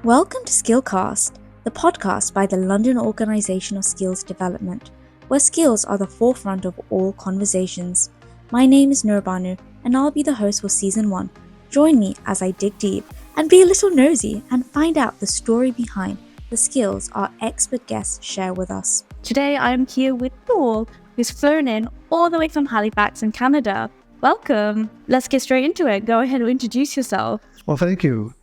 Welcome to Skillcast, the podcast by the London Organisation of Skills Development, where skills are the forefront of all conversations. My name is Nurbanu, and I'll be the host for Season 1. Join me as I dig deep and be a little nosy and find out the story behind the skills our expert guests share with us. Today I'm here with Paul, who's flown in all the way from Halifax in Canada. Welcome. Let's get straight into it. Go ahead and introduce yourself. Well, thank you.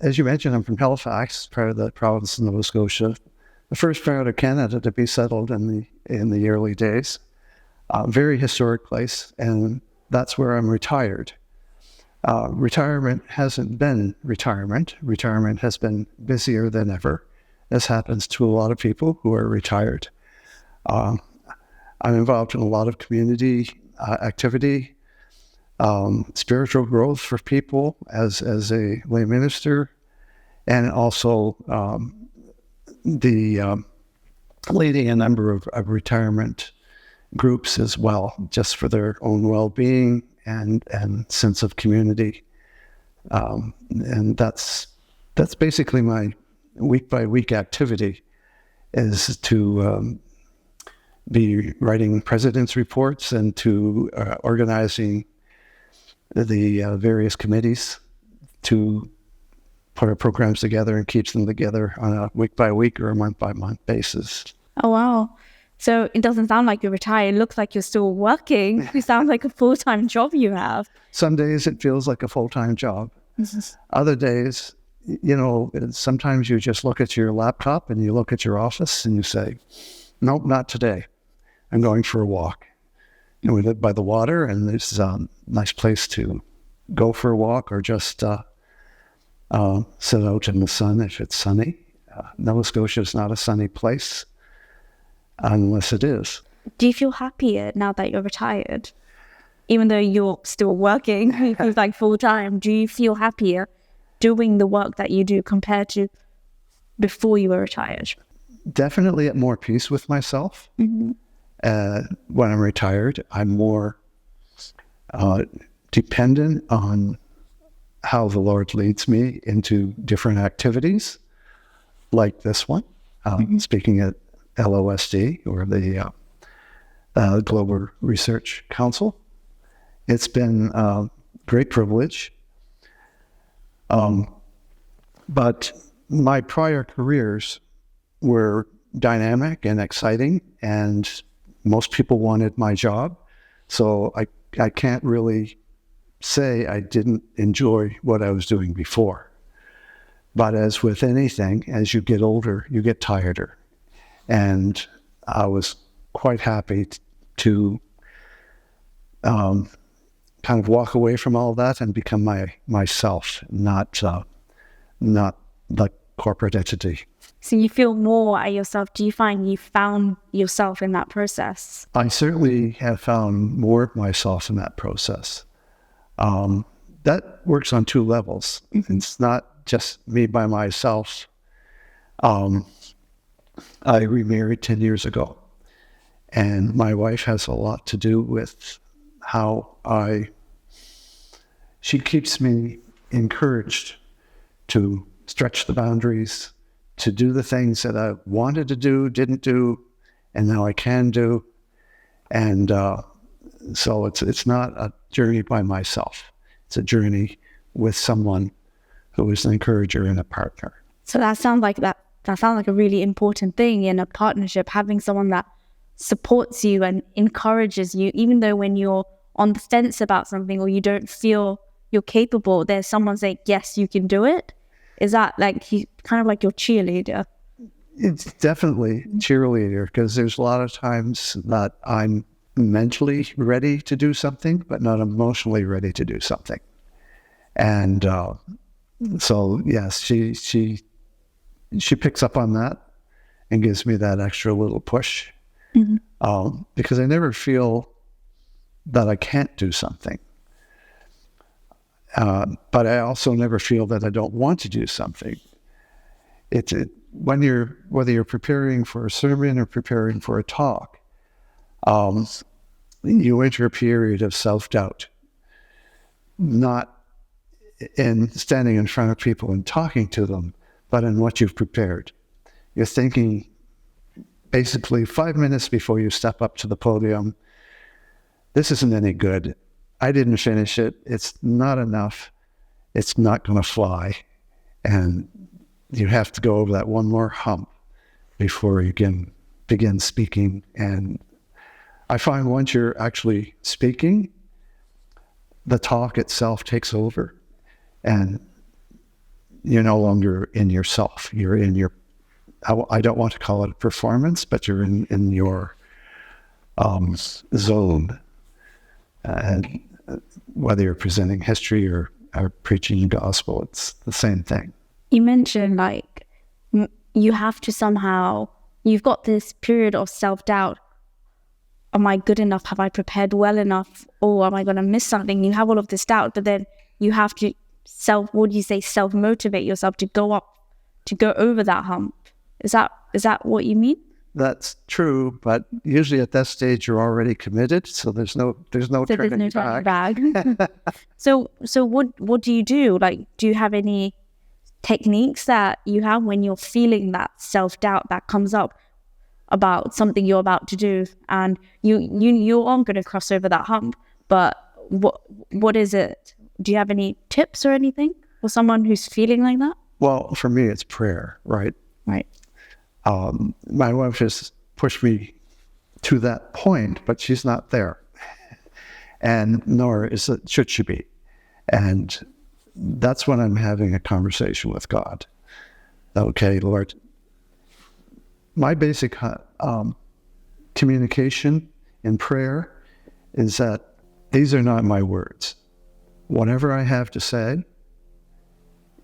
As you mentioned, I'm from Halifax, part of the province of Nova Scotia, the first part of Canada to be settled in the early days. Very historic place, and that's where I'm retired. Retirement hasn't been retirement. Retirement has been busier than ever. This happens to a lot of people who are retired. I'm involved in a lot of community activity, spiritual growth for people as a lay minister, and also leading a number of retirement groups as well, just for their own well-being and sense of community. And that's basically my week-by-week activity, is to be writing president's reports and to organizing the various committees to put our programs together and keep them together on a week-by-week or a month-by-month basis. Oh, wow. So it doesn't sound like you're retired. It looks like you're still working. It sounds like a full-time job you have. Some days it feels like a full-time job. Other days, sometimes you just look at your laptop and you look at your office and you say, nope, not today. I'm going for a walk. We live by the water, and there's a nice place to go for a walk or just sit out in the sun if it's sunny. Nova Scotia is not a sunny place unless it is. Do you feel happier now that you're retired? Even though you're still working, it feels like full-time, do you feel happier doing the work that you do compared to before you were retired? Definitely at more peace with myself. Mm-hmm. When I'm retired, I'm more dependent on how the Lord leads me into different activities, like this one, speaking at LOSD, or the Global Research Council. It's been a great privilege. But my prior careers were dynamic and exciting, and most people wanted my job. So I can't really say I didn't enjoy what I was doing before. But as with anything, as you get older, you get tireder. And I was quite happy to kind of walk away from all that and become myself, not the corporate entity. So you feel more at yourself. Do you find you found yourself in that process? I certainly have found more of myself in that process. That works on two levels. Mm-hmm. It's not just me by myself. I remarried 10 years ago, and my wife has a lot to do with how she keeps me encouraged to stretch the boundaries, to do the things that I wanted to do, didn't do, and now I can do. And so it's not a journey by myself. It's a journey with someone who is an encourager and a partner. So that sounds like a really important thing in a partnership, having someone that supports you and encourages you, even though when you're on the fence about something or you don't feel you're capable, there's someone saying, yes, you can do it. Is that kind of like your cheerleader? It's definitely cheerleader, because there's a lot of times that I'm mentally ready to do something, but not emotionally ready to do something. And so, yes, she picks up on that and gives me that extra little push, because I never feel that I can't do something. But I also never feel that I don't want to do something. Whether you're preparing for a sermon or preparing for a talk, you enter a period of self-doubt. Not in standing in front of people and talking to them, but in what you've prepared. You're thinking basically 5 minutes before you step up to the podium, this isn't any good. I didn't finish it. It's not enough. It's not going to fly. And you have to go over that one more hump before you can begin speaking. And I find once you're actually speaking, the talk itself takes over, and you're no longer in yourself. You're in your, I don't want to call it a performance, but you're in your zone. And whether you're presenting history or preaching the gospel, it's the same thing. You mentioned like you have to somehow, you've got this period of self-doubt. Am I good enough? Have I prepared well enough? Or am I going to miss something? You have all of this doubt, but then you have to self-motivate yourself to go over that hump. Is that what you mean? That's true, but usually at that stage you're already committed, so there's no turning back. So what do you do? Like, do you have any techniques that you have when you're feeling that self-doubt that comes up about something you're about to do, and you aren't going to cross over that hump, but what is it? Do you have any tips or anything for someone who's feeling like that? Well, for me, it's prayer, right? Right. My wife has pushed me to that point, but she's not there. And nor should she be. And that's when I'm having a conversation with God. Okay, Lord, my basic communication in prayer is that these are not my words. Whatever I have to say,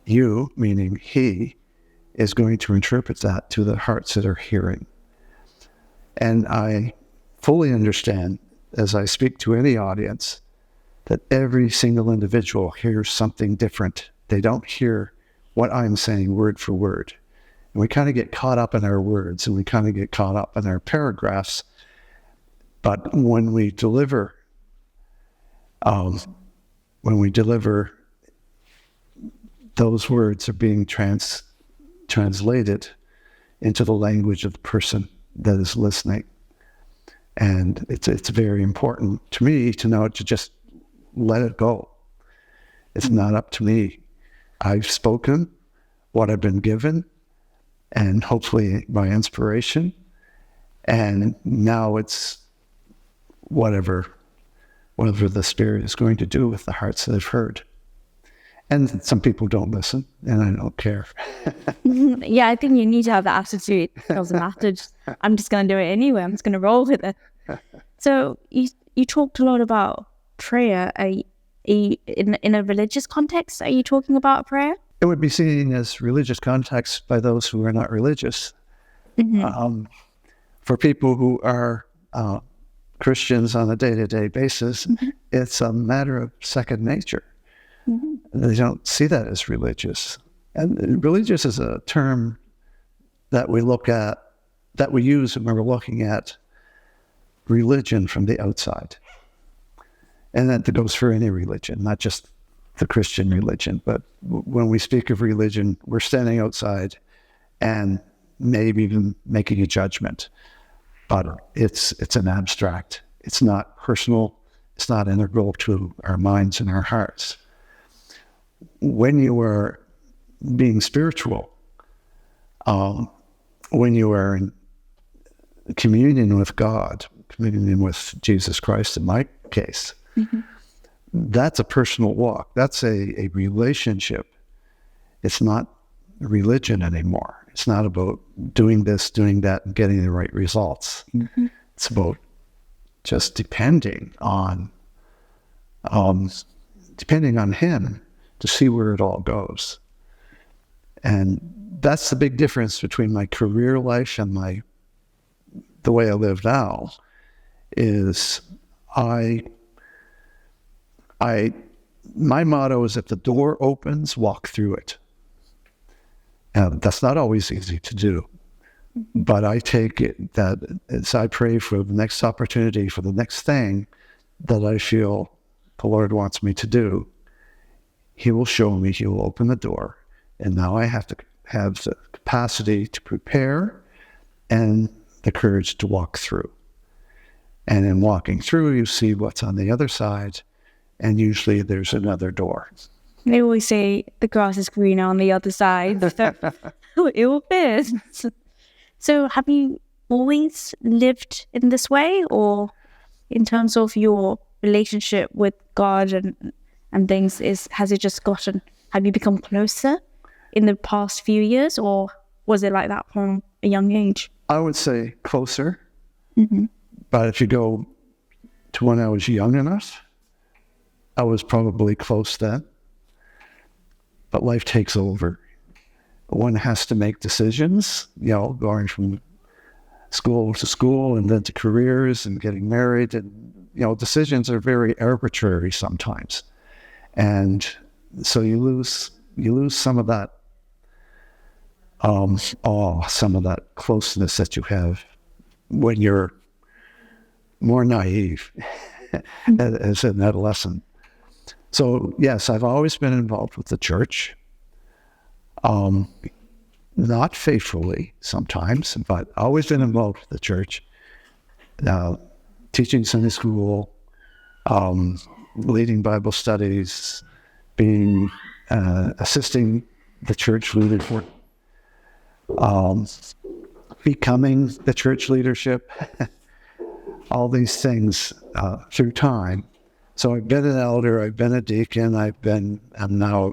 you, meaning He, is going to interpret that to the hearts that are hearing. And I fully understand, as I speak to any audience, that every single individual hears something different. They don't hear what I'm saying word for word. And we kind of get caught up in our words, and we kind of get caught up in our paragraphs. But when we deliver, those words are being translated into the language of the person that is listening. And it's very important to me to know to just let it go. It's not up to me. I've spoken what I've been given, and hopefully by inspiration. And now it's whatever the Spirit is going to do with the hearts that have heard. And some people don't listen, and I don't care. Yeah, I think you need to have that attitude. It doesn't matter. I'm just going to do it anyway. I'm just going to roll with it. So you talked a lot about prayer. In a religious context, are you talking about prayer? It would be seen as religious context by those who are not religious. Mm-hmm. For people who are Christians on a day-to-day basis, mm-hmm. It's a matter of second nature. Mm-hmm. They don't see that as religious. And religious is a term that we use when we're looking at religion from the outside. And that goes for any religion, not just the Christian religion. But when we speak of religion, we're standing outside and maybe even making a judgment. But it's an abstract. It's not personal. It's not integral to our minds and our hearts. When you are being spiritual, when you are in communion with God, communion with Jesus Christ in my case, mm-hmm. That's a personal walk. That's a relationship. It's not religion anymore. It's not about doing this, doing that, and getting the right results. Mm-hmm. It's about just depending on Him to see where it all goes. And that's the big difference between my career life and the way I live now, is my motto is, if the door opens, walk through it. And that's not always easy to do, but I take it that as I pray for the next opportunity, for the next thing that I feel the Lord wants me to do, He will show me, he will open the door. And now I have to have the capacity to prepare and the courage to walk through. And in walking through, you see what's on the other side, and usually there's another door. They always say the grass is greener on the other side. So it is. So have you always lived in this way, or in terms of your relationship with God and things, have you become closer in the past few years, or was it like that from a young age? I would say closer. Mm-hmm. But if you go to when I was young enough, I was probably close then. But life takes over. One has to make decisions, going from school to school and then to careers and getting married. And, decisions are very arbitrary sometimes. And so you lose some of that awe, some of that closeness that you have when you're more naive as an adolescent. So yes, I've always been involved with the church, not faithfully sometimes, but always been involved with the church, teaching Sunday school, leading Bible studies, assisting the church leadership, becoming the church leadership. All these things through time. So I've been an elder, I've been a deacon, I'm now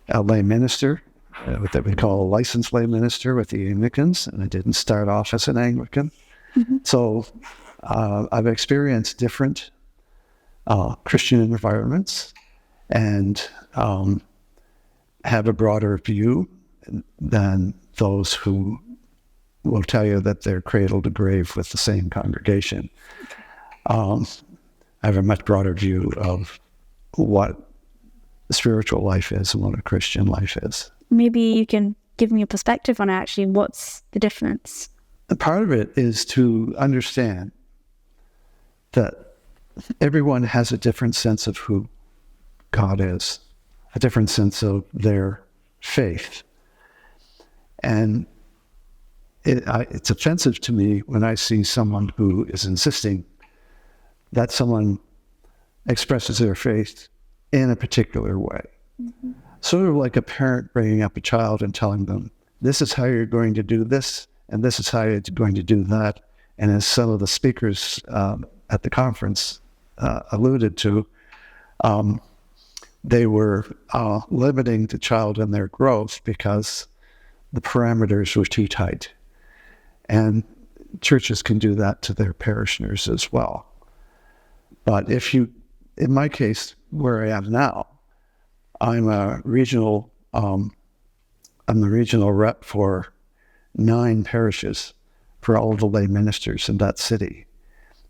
a lay minister, what we call a licensed lay minister with the Anglicans, and I didn't start off as an Anglican. Mm-hmm. So I've experienced different Christian environments and have a broader view than those who will tell you that they're cradle to grave with the same congregation. I have a much broader view of what the spiritual life is and what a Christian life is. Maybe you can give me a perspective on actually what's the difference. And part of it is to understand that everyone has a different sense of who God is, a different sense of their faith. And it's offensive to me when I see someone who is insisting that someone expresses their faith in a particular way. Mm-hmm. Sort of like a parent bringing up a child and telling them, this is how you're going to do this, and this is how you're going to do that. And as some of the speakers at the conference alluded to, they were limiting the child in their growth because the parameters were too tight. And churches can do that to their parishioners as well. But in my case, where I am now, I'm the regional rep for 9 parishes for all of the lay ministers in that city.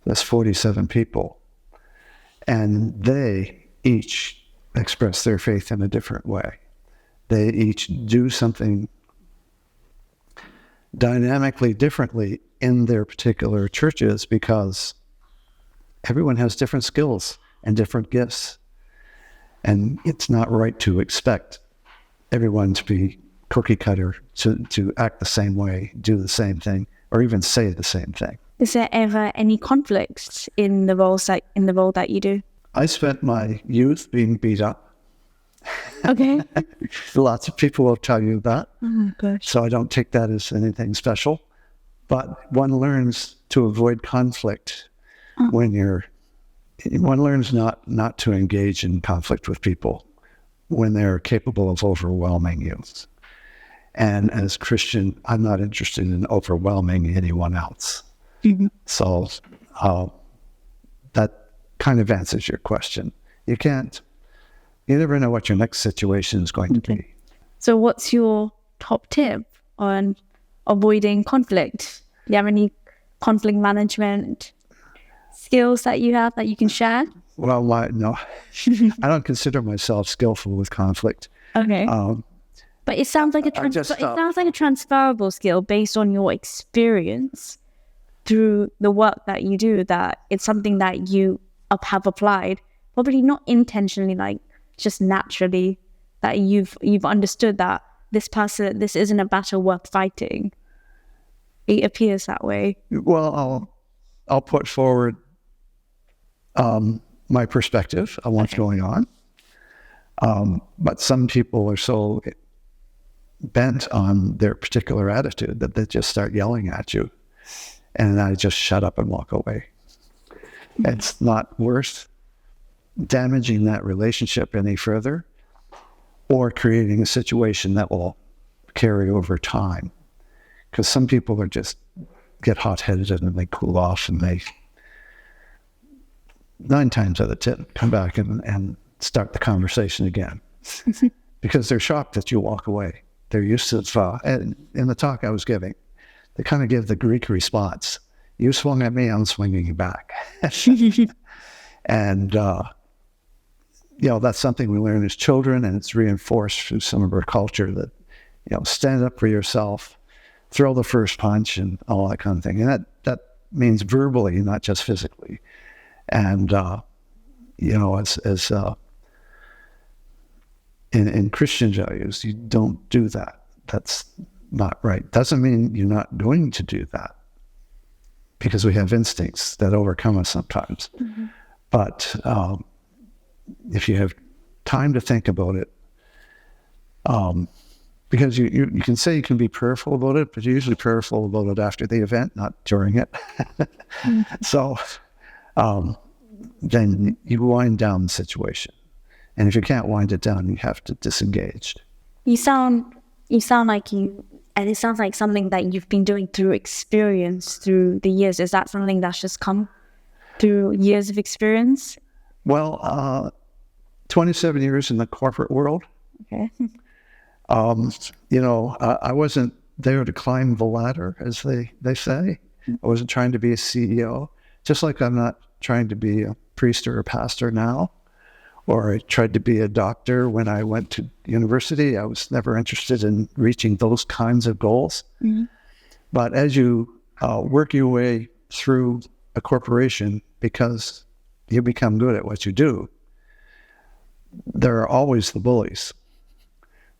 That's 47 people. And they each express their faith in a different way. They each do something dynamically differently in their particular churches because everyone has different skills and different gifts. And it's not right to expect everyone to be cookie cutter, to act the same way, do the same thing, or even say the same thing. Is there ever any conflicts in the role that you do? I spent my youth being beat up. Okay. Lots of people will tell you that. Oh, gosh. So I don't take that as anything special. But one learns to avoid conflict one learns not to engage in conflict with people when they're capable of overwhelming you. And as Christian, I'm not interested in overwhelming anyone else. Mm-hmm. So that kind of answers your question. You never know what your next situation is going to be. So what's your top tip on avoiding conflict? Do you have any conflict management skills that you have that you can share? Well, no. I don't consider myself skillful with conflict. Okay. But it sounds like a transferable skill based on your experience through the work that you do, that it's something that you have applied probably not intentionally, like just naturally, that you've understood that this isn't a battle worth fighting. It appears that way. Well, I'll put forward my perspective on what's going on. But some people are so bent on their particular attitude that they just start yelling at you. And I just shut up and walk away. It's not worth damaging that relationship any further or creating a situation that will carry over time. Because some people are just get hot-headed and they cool off, and they 9 times out of 10 come back and start the conversation again because they're shocked that you walk away. They're used to and in the talk I was giving, they kind of give the Greek response. You swung at me, I'm swinging you back. And, that's something we learn as children, and it's reinforced through some of our culture that, stand up for yourself, throw the first punch, and all that kind of thing. And that means verbally, not just physically. And, in Christian values, you don't do that. That's not right. Doesn't mean you're not going to do that, because we have instincts that overcome us sometimes. Mm-hmm. But if you have time to think about it, because you can say you can be prayerful about it, but you're usually prayerful about it after the event, not during it. Mm-hmm. So then you wind down the situation. And if you can't wind it down, you have to disengage. You sound like and it sounds like something that you've been doing through experience through the years. Is that something that's just come through years of experience? Well, 27 years in the corporate world. Okay. I wasn't there to climb the ladder, as they say. I wasn't trying to be a CEO, just like I'm not trying to be a priest or a pastor now, or I tried to be a doctor when I went to university. I was never interested in reaching those kinds of goals. Mm-hmm. But as you work your way through a corporation, because you become good at what you do, there are always the bullies.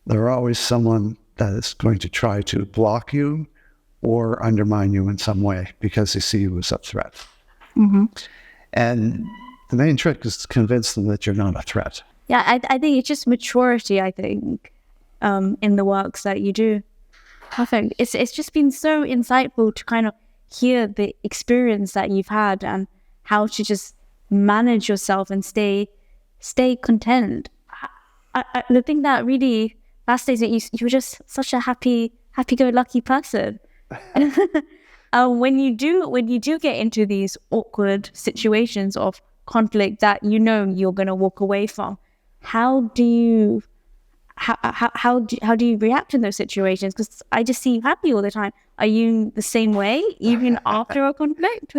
There are always someone that is going to try to block you or undermine you in some way because they see you as a threat. Mm-hmm. And the main trick is to convince them that you're not a threat. Yeah, I think it's just maturity, I think, in the works that you do. Perfect. It's just been so insightful to kind of hear the experience that you've had and how to just manage yourself and stay content. The thing that really fascinates me, you were just such a happy-go-lucky person. When you do get into these awkward situations of conflict that you're going to walk away from, how do you react in those situations? Because I just see you happy all the time. Are you the same way even after a conflict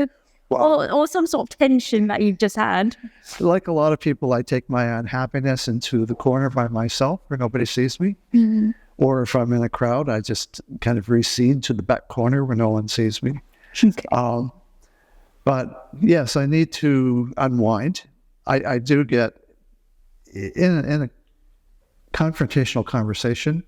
or some sort of tension that you've just had? Like a lot of people, I take my unhappiness into the corner by myself where nobody sees me. Mm-hmm. Or if I'm in a crowd, I just kind of recede to the back corner where no one sees me. Okay. But yes, I need to unwind. I do get in a confrontational conversation.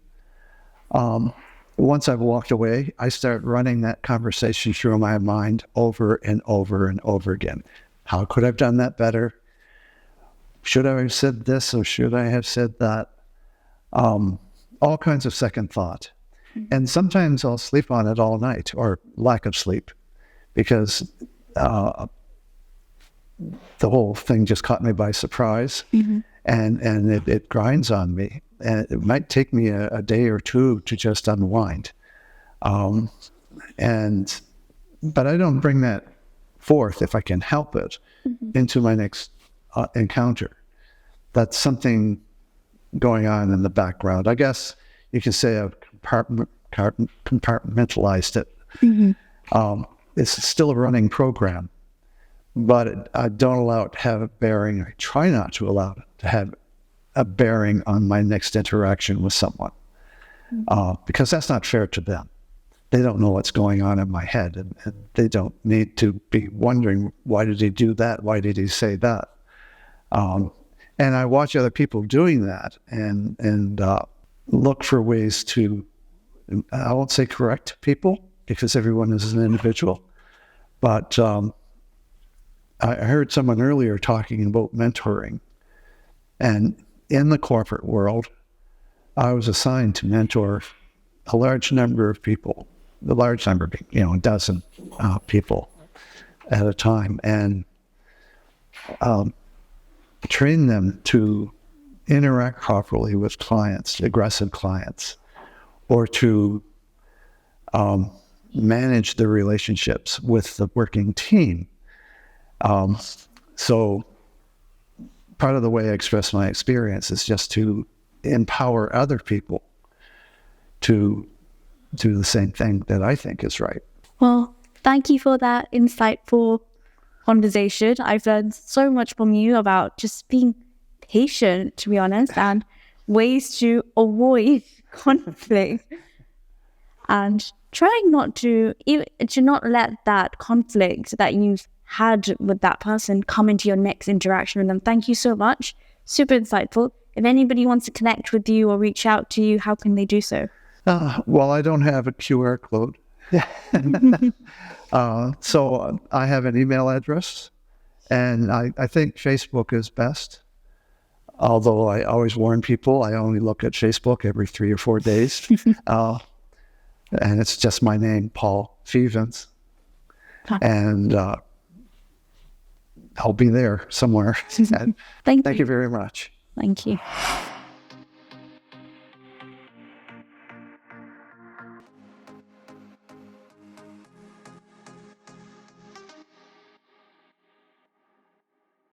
Once I've walked away, I start running that conversation through my mind over and over and over again. How could I have done that better? Should I have said this or should I have said that? All kinds of second thought. Mm-hmm. And sometimes I'll sleep on it all night, or lack of sleep, because the whole thing just caught me by surprise. Mm-hmm. And it grinds on me. And it might take me a day or two to just unwind. But I don't bring that forth, if I can help it, mm-hmm. into my next encounter. That's something going on in the background. I guess you can say I've compartmentalized it. Mm-hmm. It's still a running program, but I don't allow it to have a bearing. I try not to allow it to have a bearing on my next interaction with someone, because that's not fair to them. They don't know what's going on in my head, and they don't need to be wondering, why did he do that? Why did he say that? And I watch other people doing that and look for ways to, I won't say correct people, because everyone is an individual, but I heard someone earlier talking about mentoring. And in the corporate world, I was assigned to mentor a large number of people, a dozen people at a time, and train them to interact properly with clients, aggressive clients, or to manage the relationships with the working team. So part of the way I express my experience is just to empower other people to do the same thing that I think is right. Well, thank you for that insightful conversation. I've learned so much from you about just being patient, to be honest, and ways to avoid conflict, and trying not to not let that conflict that you've had with that person come into your next interaction with them. Thank you so much. Super insightful. If anybody wants to connect with you or reach out to you, how can they do so? Well, I don't have a QR code. So I have an email address, and I think Facebook is best. Although I always warn people, I only look at Facebook every 3 or 4 days. And it's just my name, Paul Fevens. And I'll be there somewhere. Thank you very much. Thank you.